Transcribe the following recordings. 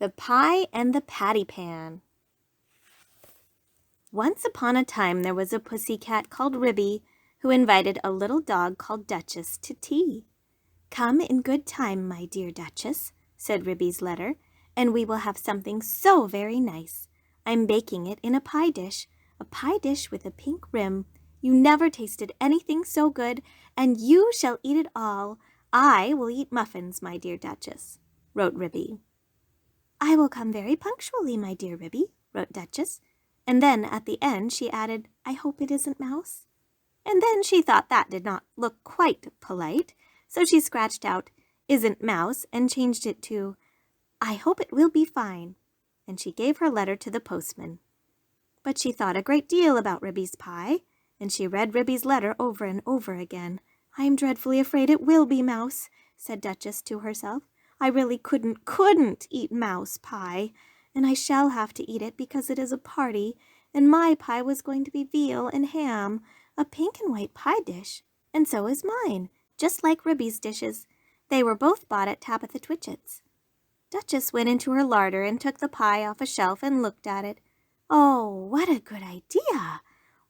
The Pie and the Patty Pan. Once upon a time there was a pussy cat called Ribby who invited a little dog called Duchess to tea. "Come in good time, my dear Duchess," said Ribby's letter, "and we will have something so very nice. I'm baking it in a pie dish with a pink rim. You never tasted anything so good, and you shall eat it all. I will eat muffins, my dear Duchess," wrote Ribby. "I will come very punctually, my dear Ribby," wrote Duchess, and then at the end she added, "I hope it isn't mouse." And then she thought that did not look quite polite, so she scratched out "isn't mouse" and changed it to "I hope it will be fine," and she gave her letter to the postman. But she thought a great deal about Ribby's pie, and she read Ribby's letter over and over again. "I am dreadfully afraid it will be mouse," said Duchess to herself. "I really couldn't eat mouse pie, and I shall have to eat it because it is a party, and my pie was going to be veal and ham, a pink and white pie dish, and so is mine, just like Ribby's dishes. They were both bought at Tabitha Twitchit's." Duchess went into her larder and took the pie off a shelf and looked at it. "Oh, what a good idea!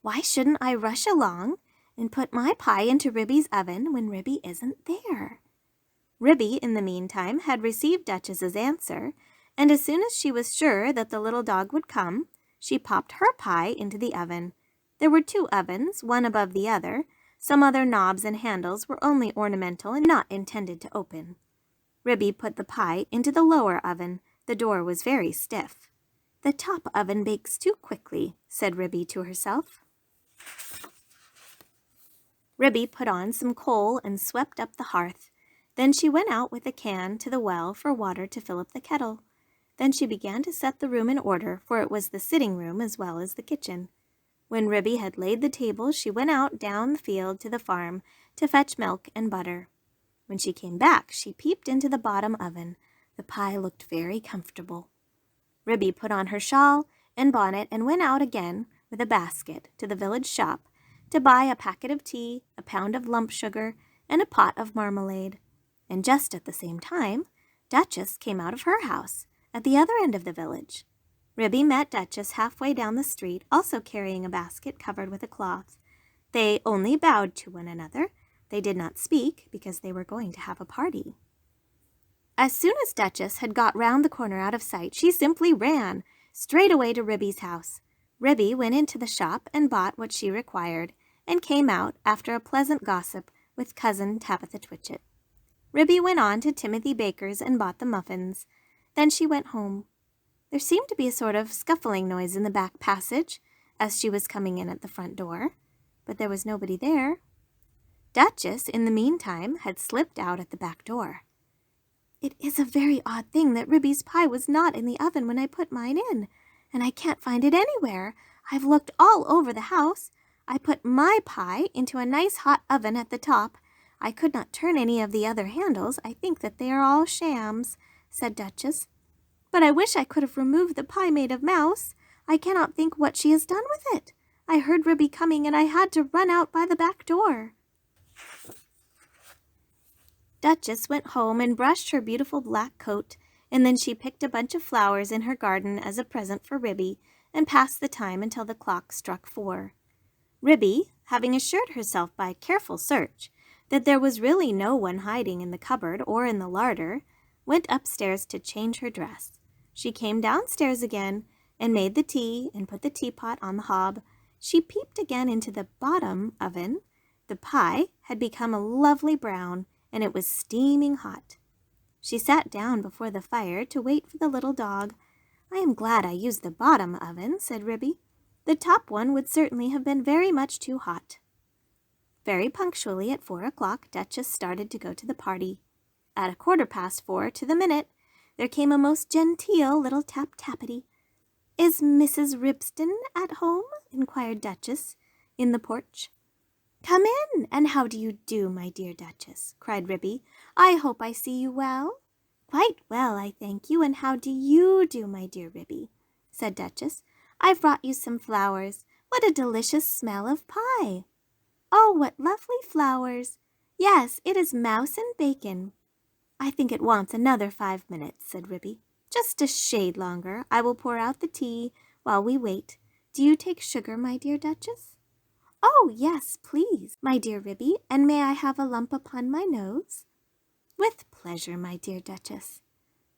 Why shouldn't I rush along and put my pie into Ribby's oven when Ribby isn't there?" Ribby, in the meantime, had received Duchess's answer, and as soon as she was sure that the little dog would come, she popped her pie into the oven. There were 2 ovens, one above the other. Some other knobs and handles were only ornamental and not intended to open. Ribby put the pie into the lower oven. The door was very stiff. "The top oven bakes too quickly," said Ribby to herself. Ribby put on some coal and swept up the hearth. Then she went out with a can to the well for water to fill up the kettle. Then she began to set the room in order, for it was the sitting room as well as the kitchen. When Ribby had laid the table, she went out down the field to the farm to fetch milk and butter. When she came back, she peeped into the bottom oven. The pie looked very comfortable. Ribby put on her shawl and bonnet and went out again with a basket to the village shop to buy a packet of tea, a pound of lump sugar, and a pot of marmalade. And just at the same time, Duchess came out of her house at the other end of the village. Ribby met Duchess halfway down the street, also carrying a basket covered with a cloth. They only bowed to one another. They did not speak because they were going to have a party. As soon as Duchess had got round the corner out of sight, she simply ran straight away to Ribby's house. Ribby went into the shop and bought what she required, and came out after a pleasant gossip with Cousin Tabitha Twitchit. Ribby went on to Timothy Baker's and bought the muffins. Then she went home. There seemed to be a sort of scuffling noise in the back passage as she was coming in at the front door, but there was nobody there. Duchess, in the meantime, had slipped out at the back door. "It is a very odd thing that Ribby's pie was not in the oven when I put mine in, and I can't find it anywhere. I've looked all over the house. I put my pie into a nice hot oven at the top. I could not turn any of the other handles. I think that they are all shams," said Duchess. "But I wish I could have removed the pie made of mouse. I cannot think what she has done with it. I heard Ribby coming, and I had to run out by the back door." Duchess went home and brushed her beautiful black coat, and then she picked a bunch of flowers in her garden as a present for Ribby, and passed the time until the clock struck 4. Ribby, having assured herself by careful search that there was really no one hiding in the cupboard or in the larder, went upstairs to change her dress. She came downstairs again and made the tea and put the teapot on the hob. She peeped again into the bottom oven. The pie had become a lovely brown, and it was steaming hot. She sat down before the fire to wait for the little dog. "I am glad I used the bottom oven," said Ribby. "The top one would certainly have been very much too hot." Very punctually at 4 o'clock, Duchess started to go to the party. At 4:15 to the minute, there came a most genteel little tap-tappity. "Is Mrs. Ribston at home?" inquired Duchess in the porch. "Come in, and how do you do, my dear Duchess?" cried Ribby. "I hope I see you well." "Quite well, I thank you, and how do you do, my dear Ribby?" said Duchess. "I've brought you some flowers. What a delicious smell of pie!" "Oh, what lovely flowers! Yes, it is mouse and bacon." "I think it wants another 5 minutes," said Ribby. Just a shade longer. I will pour out the tea while we wait. Do you take sugar, my dear Duchess? Oh, yes, please, my dear Ribby, and may I have a lump upon my nose? With pleasure, my dear Duchess.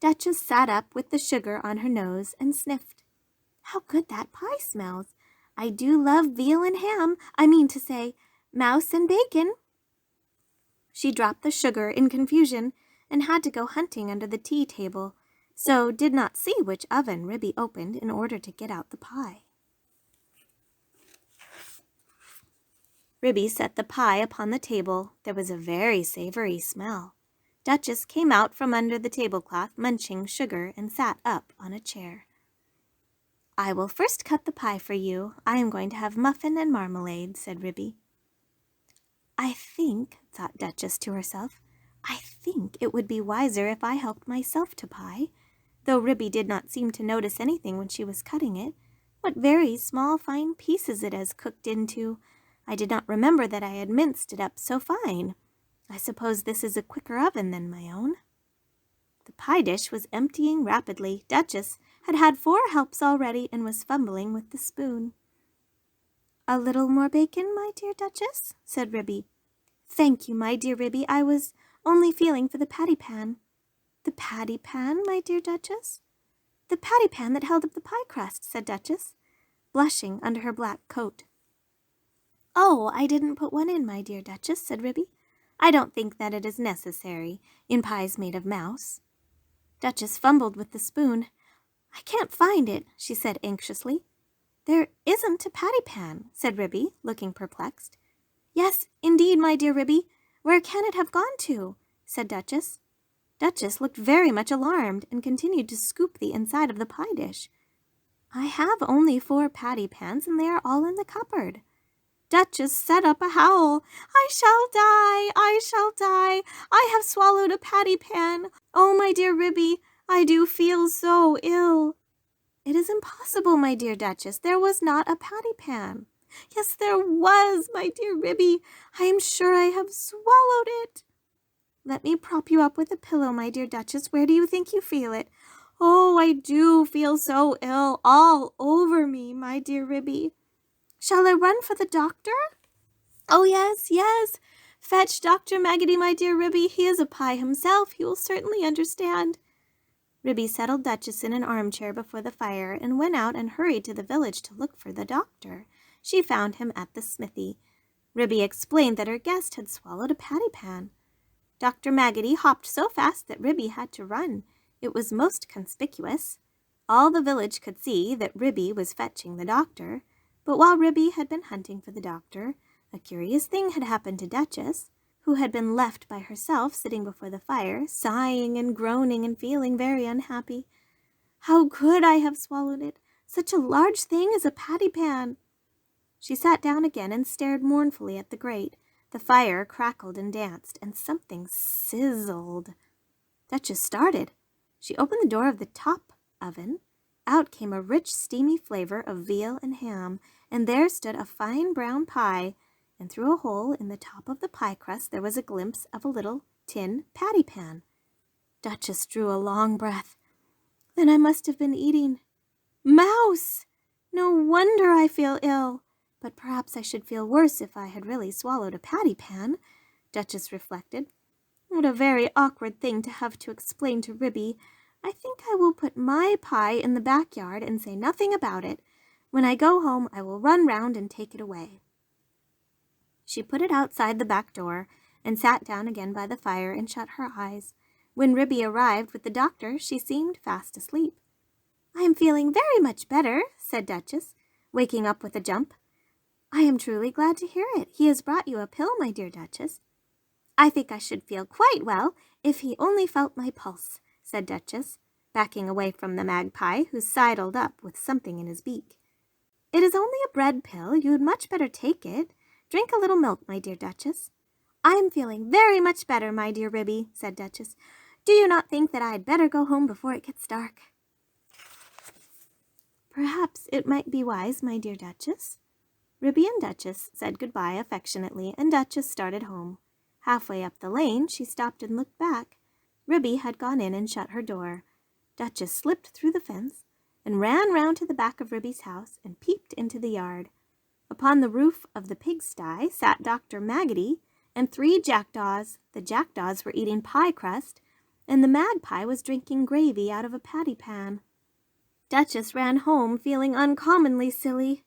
Duchess sat up with the sugar on her nose and sniffed. How good that pie smells! I do love veal and ham, I mean to say, mouse and bacon. She dropped the sugar in confusion and had to go hunting under the tea table, so did not see which oven Ribby opened in order to get out the pie. Ribby set the pie upon the table. There was a very savory smell. Duchess came out from under the tablecloth, munching sugar, and sat up on a chair. I will first cut the pie for you. I am going to have muffin and marmalade, said Ribby. I think, thought Duchess to herself, I think it would be wiser if I helped myself to pie, though Ribby did not seem to notice anything when she was cutting it. What very small, fine pieces it has cooked into. I did not remember that I had minced it up so fine. I suppose this is a quicker oven than my own. The pie dish was emptying rapidly. Duchess had had 4 helps already and was fumbling with the spoon. A little more bacon, my dear Duchess, said Ribby. Thank you, my dear Ribby. I was only feeling for the patty pan. The patty pan, my dear Duchess? The patty pan that held up the pie crust, said Duchess, blushing under her black coat. Oh, I didn't put one in, my dear Duchess, said Ribby. I don't think that it is necessary in pies made of mouse. Duchess fumbled with the spoon. I can't find it, she said anxiously. There isn't a patty pan, said Ribby, looking perplexed. Yes, indeed, my dear Ribby. Where can it have gone to? Said Duchess. Duchess looked very much alarmed and continued to scoop the inside of the pie dish. I have only 4 patty pans, and they are all in the cupboard. Duchess set up a howl. I shall die, I shall die. I have swallowed a patty pan. Oh, my dear Ribby, I do feel so ill. It is impossible, my dear Duchess. There was not a patty pan. Yes, there was, my dear Ribby. I am sure I have swallowed it. Let me prop you up with a pillow, my dear Duchess. Where do you think you feel it? Oh, I do feel so ill all over me, my dear Ribby. Shall I run for the doctor? Oh, yes, yes. Fetch Dr. Maggotty, my dear Ribby. He is a pie himself. He will certainly understand. Ribby settled Duchess in an armchair before the fire and went out and hurried to the village to look for the doctor. She found him at the smithy. Ribby explained that her guest had swallowed a patty pan. Dr. Maggotty hopped so fast that Ribby had to run. It was most conspicuous. All the village could see that Ribby was fetching the doctor. But while Ribby had been hunting for the doctor, a curious thing had happened to Duchess, who had been left by herself sitting before the fire, sighing and groaning and feeling very unhappy. How could I have swallowed it? Such a large thing as a patty pan. She sat down again and stared mournfully at the grate. The fire crackled and danced, and something sizzled. Duchess started. She opened the door of the top oven. Out came a rich, steamy flavor of veal and ham, and there stood a fine brown pie, and through a hole in the top of the pie crust there was a glimpse of a little tin patty pan. Duchess drew a long breath. Then I must have been eating mouse! No wonder I feel ill. But perhaps I should feel worse if I had really swallowed a patty pan, Duchess reflected. What a very awkward thing to have to explain to Ribby. I think I will put my pie in the backyard and say nothing about it. When I go home, I will run round and take it away. She put it outside the back door and sat down again by the fire and shut her eyes. When Ribby arrived with the doctor, she seemed fast asleep. I am feeling very much better, said Duchess, waking up with a jump. I am truly glad to hear it. He has brought you a pill, my dear Duchess. I think I should feel quite well if he only felt my pulse, said Duchess, backing away from the magpie, who sidled up with something in his beak. It is only a bread pill. You had much better take it. Drink a little milk, my dear Duchess. I am feeling very much better, my dear Ribby, said Duchess. Do you not think that I had better go home before it gets dark? Perhaps it might be wise, my dear Duchess. Ribby and Duchess said goodbye affectionately, and Duchess started home. Halfway up the lane, she stopped and looked back. Ribby had gone in and shut her door. Duchess slipped through the fence and ran round to the back of Ribby's house and peeped into the yard. Upon the roof of the pigsty sat Dr. Maggotty and 3 jackdaws. The jackdaws were eating pie crust, and the magpie was drinking gravy out of a patty pan. Duchess ran home feeling uncommonly silly.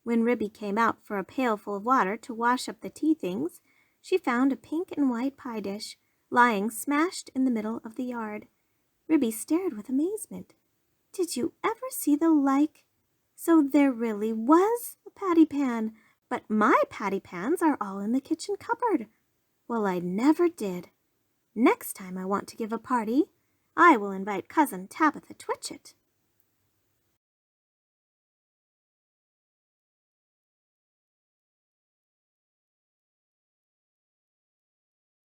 When Ribby came out for a pailful of water to wash up the tea things, she found a pink and white pie dish lying smashed in the middle of the yard. Ribby stared with amazement. Did you ever see the like? So there really was a patty pan, but my patty pans are all in the kitchen cupboard. Well, I never did. Next time I want to give a party, I will invite Cousin Tabitha Twitchit.